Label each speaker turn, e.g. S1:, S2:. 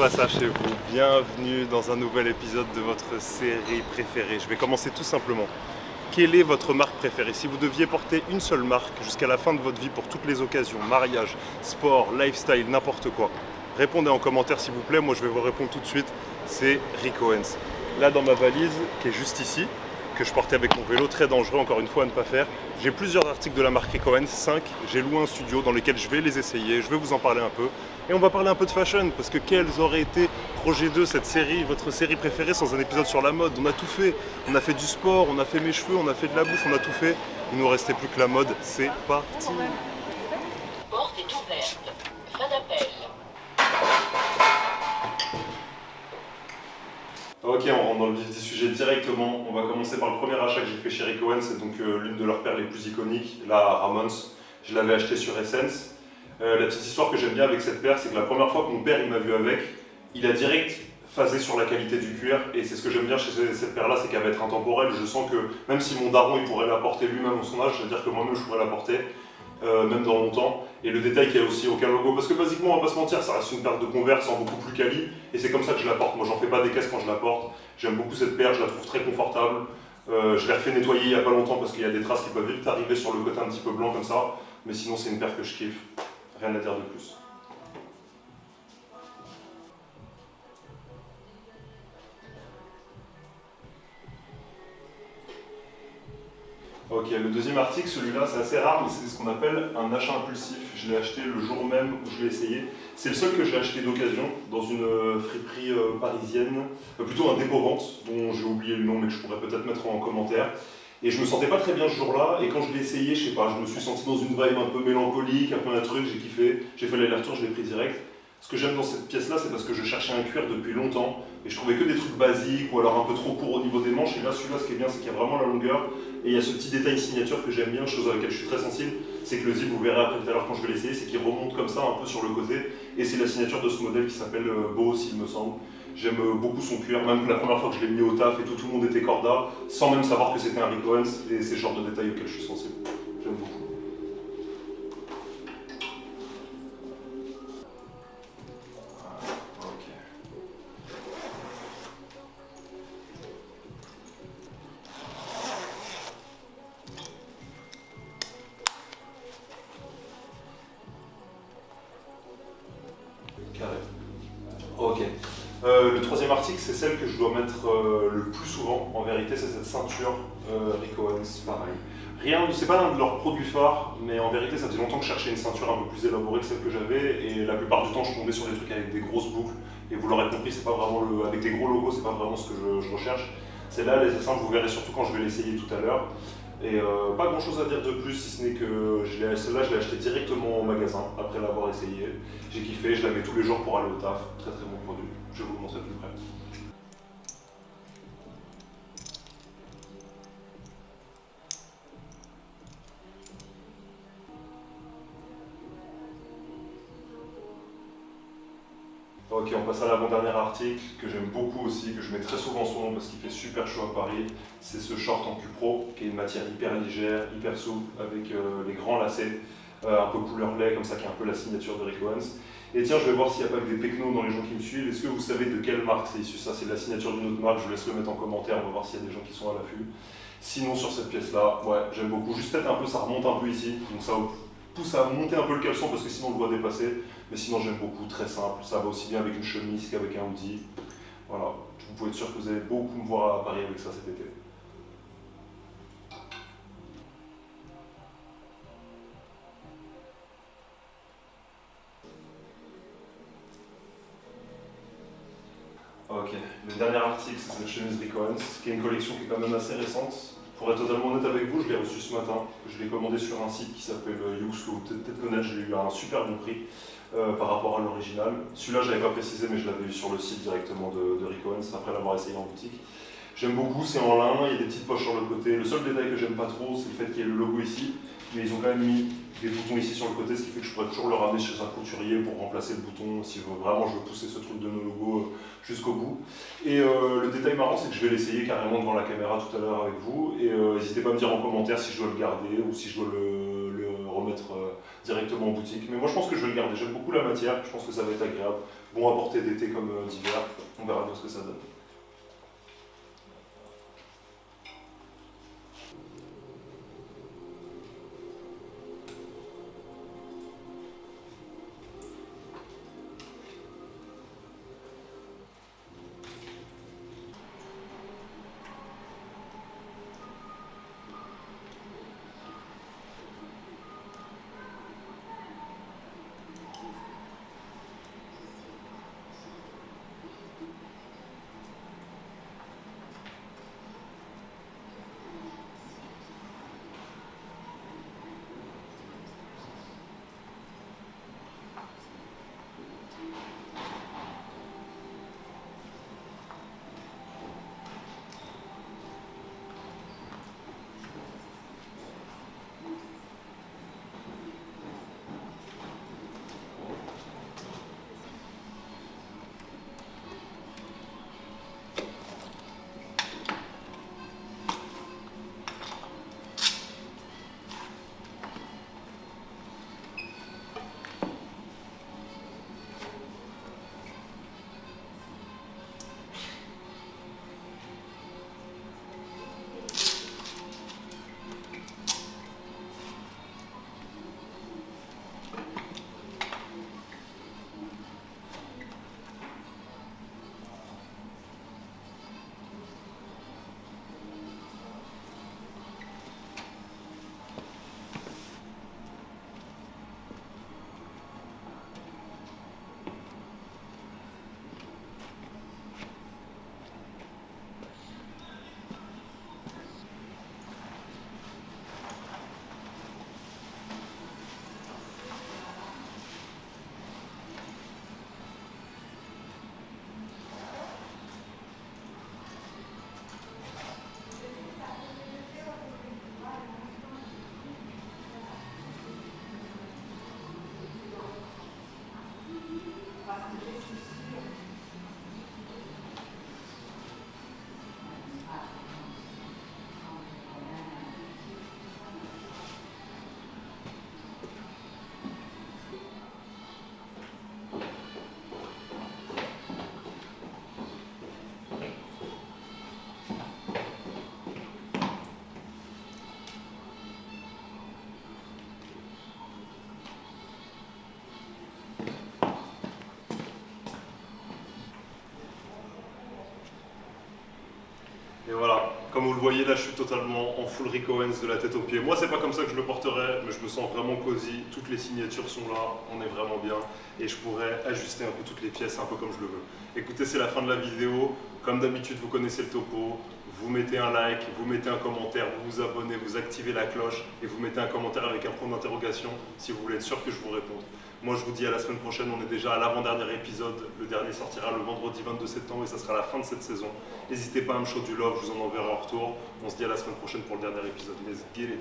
S1: passe chez vous? Bienvenue dans un nouvel épisode de votre série préférée. Je vais commencer tout simplement. Quelle est votre marque préférée? Si vous deviez porter une seule marque jusqu'à la fin de votre vie pour toutes les occasions, mariage, sport, lifestyle, n'importe quoi, répondez en commentaire s'il vous plaît, moi je vais vous répondre tout de suite, c'est Rick Owens. Là dans ma valise, qui est juste ici, que je portais avec mon vélo, très dangereux encore une fois à ne pas faire, j'ai plusieurs articles de la marque Rick Owens, 5, j'ai loué un studio dans lequel je vais les essayer, je vais vous en parler un peu. Et on va parler un peu de fashion, parce que quels auraient été Projet 2, cette série, votre série préférée sans un épisode sur la mode? On a tout fait, on a fait du sport, on a fait mes cheveux, on a fait de la bouffe, on a tout fait. Il nous restait plus que la mode, c'est parti.
S2: Porte est ouverte. Fin d'appel.
S1: Ok, on rentre dans le vif du sujet directement. On va commencer par le premier achat que j'ai fait chez Rick Owens, c'est donc l'une de leurs paires les plus iconiques, la Ramones. Je l'avais achetée sur Essence. La petite histoire que j'aime bien avec cette paire, c'est que la première fois que mon père il m'a vu avec, il a direct phasé sur la qualité du cuir, et c'est ce que j'aime bien chez cette paire là, c'est qu'elle va être intemporelle. Je sens que même si mon daron il pourrait la porter lui-même à son âge, c'est-à-dire que moi-même je pourrais la porter, même dans longtemps, et le détail qu'il n'y a aussi aucun logo, parce que basiquement on va pas se mentir, ça reste une paire de Converse en beaucoup plus quali, et c'est comme ça que je la porte. Moi j'en fais pas des caisses quand je la porte, j'aime beaucoup cette paire, je la trouve très confortable. Je l'ai refait nettoyer il n'y a pas longtemps parce qu'il y a des traces qui peuvent vite arriver sur le côté un petit peu blanc comme ça, mais sinon c'est une paire que je kiffe, rien à dire de plus. Ok, le deuxième article, celui-là, c'est assez rare, mais c'est ce qu'on appelle un achat impulsif. Je l'ai acheté le jour même où je l'ai essayé. C'est le seul que j'ai acheté d'occasion dans une friperie parisienne, plutôt un dépôt-vente, dont j'ai oublié le nom, mais que je pourrais peut-être mettre en commentaire. Et je me sentais pas très bien ce jour-là, et quand je l'ai essayé, je sais pas, je me suis senti dans une vibe un peu mélancolique, un peu un truc, j'ai kiffé, j'ai fait l'aller-retour, je l'ai pris direct. Ce que j'aime dans cette pièce-là, c'est parce que je cherchais un cuir depuis longtemps, et je trouvais que des trucs basiques, ou alors un peu trop court au niveau des manches, et là, celui-là, ce qui est bien, c'est qu'il y a vraiment la longueur, et il y a ce petit détail signature que j'aime bien, chose à laquelle je suis très sensible, c'est que le zip, vous verrez après tout à l'heure quand je vais l'essayer, c'est qu'il remonte comme ça un peu sur le côté, et c'est la signature de ce modèle qui s'appelle Beau, s'il me semble. J'aime beaucoup son cuir, même la première fois que je l'ai mis au taf et tout le monde était corda, sans même savoir que c'était un Rick Owens, et c'est le genre de détails auxquels je suis sensible. J'aime beaucoup. Carré. Ok. Le troisième article, c'est celle que je dois mettre le plus souvent. En vérité, c'est cette ceinture Rick Owens, pareil. Rien, c'est pas l'un de leurs produits phares, mais en vérité, ça faisait longtemps que je cherchais une ceinture un peu plus élaborée que celle que j'avais, et la plupart du temps, je tombais sur des trucs avec des grosses boucles. Et vous l'aurez compris, c'est pas vraiment avec des gros logos, c'est pas vraiment ce que je recherche. Celle-là, elle est simple, vous verrez surtout quand je vais l'essayer tout à l'heure. Et pas grand chose à dire de plus, si ce n'est que celle-là, je l'ai achetée directement au magasin après l'avoir essayé. J'ai kiffé, je la mets tous les jours pour aller au taf. Très très bon produit. Je vais vous le montrer plus près. Ok, on passe à l'avant-dernier article que j'aime beaucoup aussi, que je mets très souvent en ce moment parce qu'il fait super chaud à Paris. C'est ce short en cupro, qui est une matière hyper légère, hyper souple, avec les grands lacets, un peu couleur lait, comme ça, qui est un peu la signature de Rick Owens. Et tiens, je vais voir s'il n'y a pas que des technos dans les gens qui me suivent. Est-ce que vous savez de quelle marque c'est issu? Ça, c'est la signature d'une autre marque, je vous laisse le mettre en commentaire, on va voir s'il y a des gens qui sont à l'affût. Sinon, sur cette pièce-là, ouais, j'aime beaucoup. Juste peut-être un peu, ça remonte un peu ici, donc ça pousse à monter un peu le caleçon parce que sinon on le voit dépasser. Mais sinon, j'aime beaucoup, très simple. Ça va aussi bien avec une chemise qu'avec un hoodie. Voilà, vous pouvez être sûr que vous allez beaucoup me voir à Paris avec ça cet été. Ok, le dernier article, c'est cette chemise Rick Owens, qui est une collection qui est quand même assez récente. Pour être totalement honnête avec vous, je l'ai reçue ce matin. Je l'ai commandé sur un site qui s'appelle Yoox, que vous peut-être connaître. Je l'ai eu à un super bon prix par rapport à l'original. Celui-là, je ne l'avais pas précisé, mais je l'avais eu sur le site directement de Rick Owens après l'avoir essayé en boutique. J'aime beaucoup, c'est en lin, il y a des petites poches sur le côté. Le seul détail que j'aime pas trop, c'est le fait qu'il y ait le logo ici, mais ils ont quand même mis des boutons ici sur le côté, ce qui fait que je pourrais toujours le ramener chez un couturier pour remplacer le bouton si vraiment je veux pousser ce truc de nos logos jusqu'au bout. Et le détail marrant, c'est que je vais l'essayer carrément devant la caméra tout à l'heure avec vous, et n'hésitez pas à me dire en commentaire si je dois le garder ou si je dois le remettre directement en boutique. Mais moi je pense que je vais le garder, j'aime beaucoup la matière, je pense que ça va être agréable. Bon à porter d'été comme d'hiver, on verra bien ce que ça donne. Et voilà, comme vous le voyez là, je suis totalement en full Rick Owens de la tête aux pieds. Moi, c'est pas comme ça que je le porterai, mais je me sens vraiment cosy. Toutes les signatures sont là, on est vraiment bien. Et je pourrais ajuster un peu toutes les pièces, un peu comme je le veux. Écoutez, c'est la fin de la vidéo. Comme d'habitude, vous connaissez le topo. Vous mettez un like, vous mettez un commentaire, vous vous abonnez, vous activez la cloche et vous mettez un commentaire avec un point d'interrogation si vous voulez être sûr que je vous réponde. Moi, je vous dis à la semaine prochaine. On est déjà à l'avant-dernier épisode. Le dernier sortira le vendredi 22 septembre et ça sera la fin de cette saison. N'hésitez pas à me show du love, je vous en enverrai en retour. On se dit à la semaine prochaine pour le dernier épisode. Let's get it.